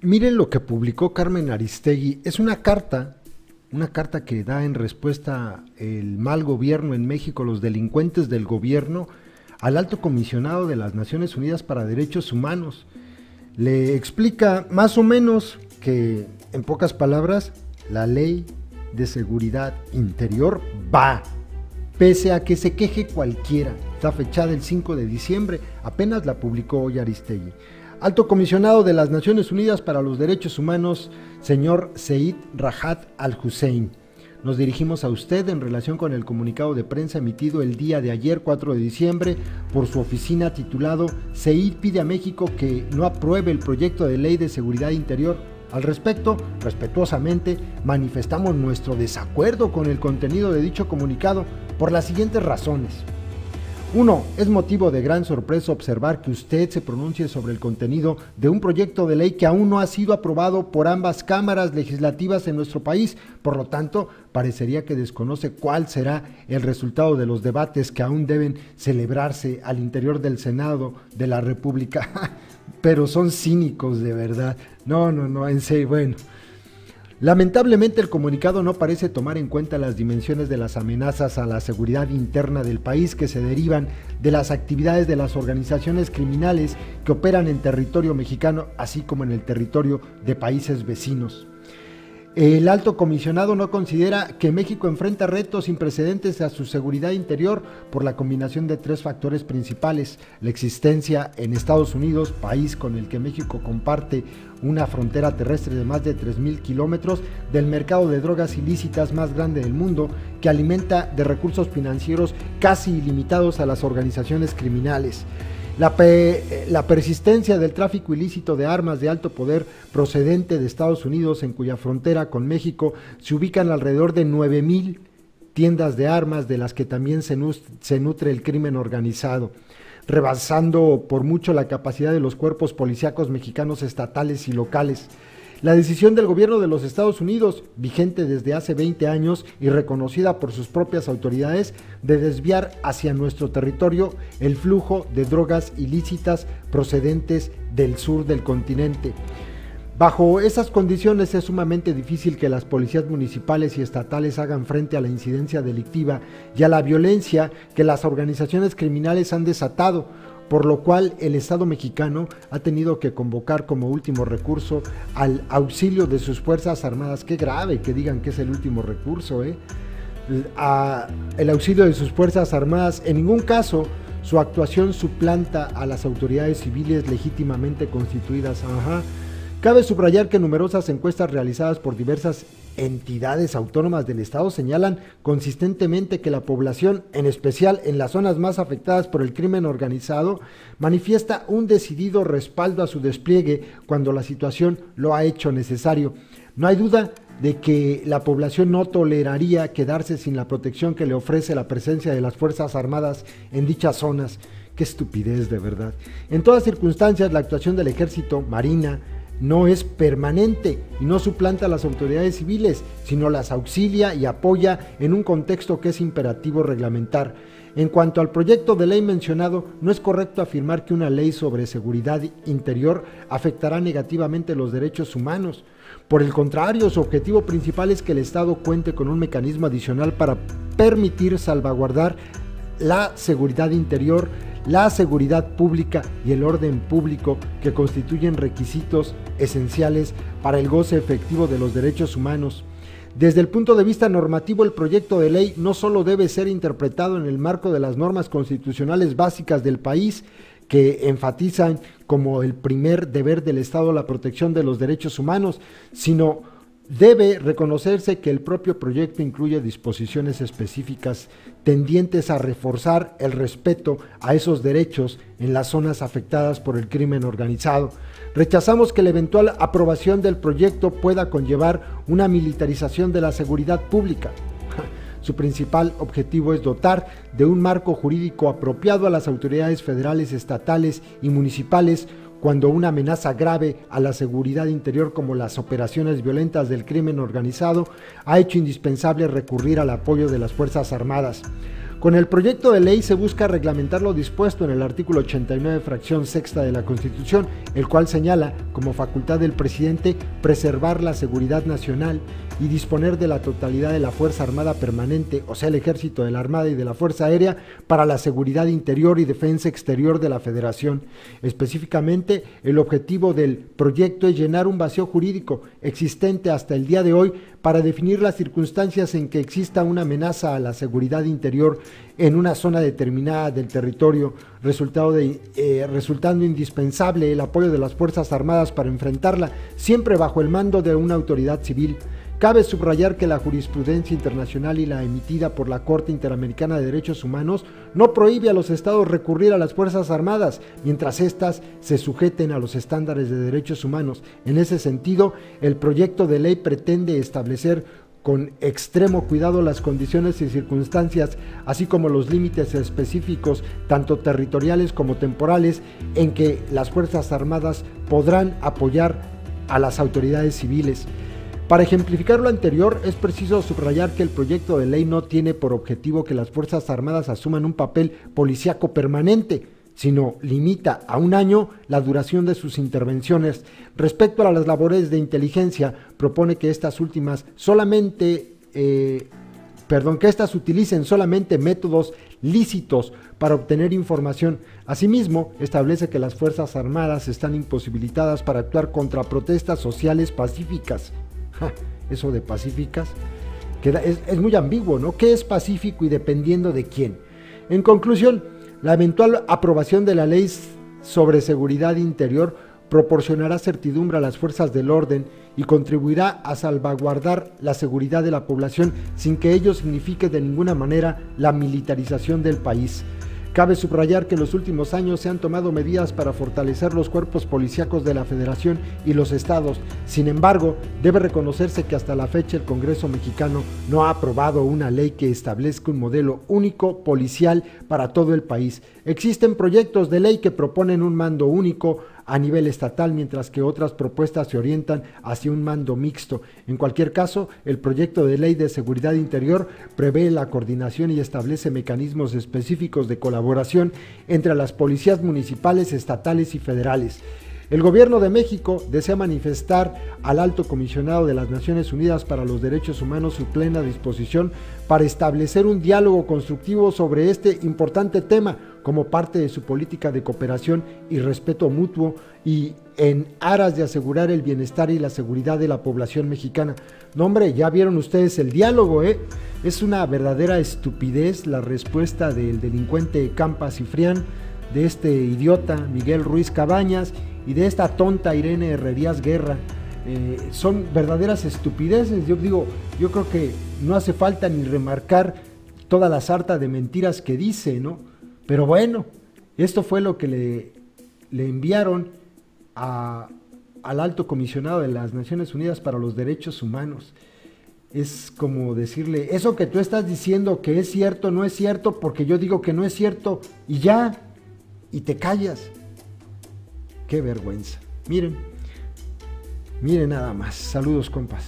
Miren lo que publicó Carmen Aristegui. Es una carta que da en respuesta el mal gobierno en México, los delincuentes del gobierno, al alto comisionado de las Naciones Unidas para Derechos Humanos. Le explica más o menos que, en pocas palabras, la ley de seguridad interior va, pese a que se queje cualquiera. Está fechada el 5 de diciembre, apenas la publicó hoy Aristegui. Alto comisionado de las Naciones Unidas para los Derechos Humanos, señor Zeid Ra'ad al-Hussein. Nos dirigimos a usted en relación con el comunicado de prensa emitido el día de ayer, 4 de diciembre, por su oficina titulado Zeid pide a México que no apruebe el proyecto de ley de seguridad interior. Al respecto, respetuosamente, manifestamos nuestro desacuerdo con el contenido de dicho comunicado por las siguientes razones. 1. Es motivo de gran sorpresa observar que usted se pronuncie sobre el contenido de un proyecto de ley que aún no ha sido aprobado por ambas cámaras legislativas en nuestro país. Por lo tanto, parecería que desconoce cuál será el resultado de los debates que aún deben celebrarse al interior del Senado de la República. Pero son cínicos de verdad. No, en serio, bueno. Lamentablemente el comunicado no parece tomar en cuenta las dimensiones de las amenazas a la seguridad interna del país que se derivan de las actividades de las organizaciones criminales que operan en territorio mexicano, así como en el territorio de países vecinos. El alto comisionado no considera que México enfrenta retos sin precedentes a su seguridad interior por la combinación de tres factores principales: la existencia en Estados Unidos, país con el que México comparte una frontera terrestre de más de 3,000 kilómetros, del mercado de drogas ilícitas más grande del mundo, que alimenta de recursos financieros casi ilimitados a las organizaciones criminales. La persistencia del tráfico ilícito de armas de alto poder procedente de Estados Unidos, en cuya frontera con México se ubican alrededor de 9,000 tiendas de armas, de las que también se nutre el crimen organizado, rebasando por mucho la capacidad de los cuerpos policíacos mexicanos estatales y locales. La decisión del gobierno de los Estados Unidos, vigente desde hace 20 años y reconocida por sus propias autoridades, de desviar hacia nuestro territorio el flujo de drogas ilícitas procedentes del sur del continente. Bajo esas condiciones es sumamente difícil que las policías municipales y estatales hagan frente a la incidencia delictiva y a la violencia que las organizaciones criminales han desatado, por lo cual el Estado mexicano ha tenido que convocar como último recurso al auxilio de sus Fuerzas Armadas. Qué grave que digan que es el último recurso, el auxilio de sus Fuerzas Armadas. En ningún caso su actuación suplanta a las autoridades civiles legítimamente constituidas. Cabe subrayar que numerosas encuestas realizadas por diversas entidades autónomas del Estado señalan consistentemente que la población, en especial en las zonas más afectadas por el crimen organizado, manifiesta un decidido respaldo a su despliegue cuando la situación lo ha hecho necesario. No hay duda de que la población no toleraría quedarse sin la protección que le ofrece la presencia de las Fuerzas Armadas en dichas zonas. Qué estupidez, de verdad. En todas circunstancias, la actuación del Ejército, Marina, no es permanente y no suplanta a las autoridades civiles, sino las auxilia y apoya en un contexto que es imperativo reglamentar. En cuanto al proyecto de ley mencionado, no es correcto afirmar que una ley sobre seguridad interior afectará negativamente los derechos humanos. Por el contrario, su objetivo principal es que el Estado cuente con un mecanismo adicional para permitir salvaguardar la seguridad interior, la seguridad pública y el orden público, que constituyen requisitos esenciales para el goce efectivo de los derechos humanos. Desde el punto de vista normativo, el proyecto de ley no solo debe ser interpretado en el marco de las normas constitucionales básicas del país, que enfatizan como el primer deber del Estado la protección de los derechos humanos, sino debe reconocerse que el propio proyecto incluye disposiciones específicas tendientes a reforzar el respeto a esos derechos en las zonas afectadas por el crimen organizado. Rechazamos que la eventual aprobación del proyecto pueda conllevar una militarización de la seguridad pública. Su principal objetivo es dotar de un marco jurídico apropiado a las autoridades federales, estatales y municipales cuando una amenaza grave a la seguridad interior, como las operaciones violentas del crimen organizado, ha hecho indispensable recurrir al apoyo de las Fuerzas Armadas. Con el proyecto de ley se busca reglamentar lo dispuesto en el artículo 89, fracción sexta de la Constitución, el cual señala como facultad del presidente preservar la seguridad nacional y disponer de la totalidad de la Fuerza Armada Permanente, o sea, el Ejército, de la Armada y de la Fuerza Aérea, para la seguridad interior y defensa exterior de la Federación. Específicamente, el objetivo del proyecto es llenar un vacío jurídico existente hasta el día de hoy para definir las circunstancias en que exista una amenaza a la seguridad interior en una zona determinada del territorio, resultando indispensable el apoyo de las Fuerzas Armadas para enfrentarla, siempre bajo el mando de una autoridad civil. Cabe subrayar que la jurisprudencia internacional y la emitida por la Corte Interamericana de Derechos Humanos no prohíbe a los estados recurrir a las Fuerzas Armadas, mientras éstas se sujeten a los estándares de derechos humanos. En ese sentido, el proyecto de ley pretende establecer con extremo cuidado las condiciones y circunstancias, así como los límites específicos, tanto territoriales como temporales, en que las Fuerzas Armadas podrán apoyar a las autoridades civiles. Para ejemplificar lo anterior, es preciso subrayar que el proyecto de ley no tiene por objetivo que las Fuerzas Armadas asuman un papel policíaco permanente, sino limita a 1 año la duración de sus intervenciones. Respecto a las labores de inteligencia, propone que estas últimas que estas utilicen solamente métodos lícitos para obtener información. Asimismo, establece que las Fuerzas Armadas están imposibilitadas para actuar contra protestas sociales pacíficas. Eso de pacíficas es muy ambiguo, ¿no? ¿Qué es pacífico y dependiendo de quién? En conclusión, la eventual aprobación de la ley sobre seguridad interior proporcionará certidumbre a las fuerzas del orden y contribuirá a salvaguardar la seguridad de la población sin que ello signifique de ninguna manera la militarización del país. Cabe subrayar que en los últimos años se han tomado medidas para fortalecer los cuerpos policíacos de la Federación y los estados. Sin embargo, debe reconocerse que hasta la fecha el Congreso mexicano no ha aprobado una ley que establezca un modelo único policial para todo el país. Existen proyectos de ley que proponen un mando único a nivel estatal, mientras que otras propuestas se orientan hacia un mando mixto. En cualquier caso, el proyecto de ley de seguridad interior prevé la coordinación y establece mecanismos específicos de colaboración entre las policías municipales, estatales y federales. El Gobierno de México desea manifestar al Alto Comisionado de las Naciones Unidas para los Derechos Humanos su plena disposición para establecer un diálogo constructivo sobre este importante tema como parte de su política de cooperación y respeto mutuo y en aras de asegurar el bienestar y la seguridad de la población mexicana. No, hombre, ya vieron ustedes el diálogo, ¿eh? Es una verdadera estupidez la respuesta del delincuente Campa Cifrián, de este idiota Miguel Ruiz Cabañas y de esta tonta Irene Herrerías Guerra. Son verdaderas estupideces. Yo creo que no hace falta ni remarcar toda la sarta de mentiras que dice, ¿no? Pero bueno, esto fue lo que le enviaron al Alto Comisionado de las Naciones Unidas para los Derechos Humanos. Es como decirle, eso que tú estás diciendo que es cierto, no es cierto, porque yo digo que no es cierto, y ya, y te callas. Qué vergüenza. Miren nada más. Saludos, compas.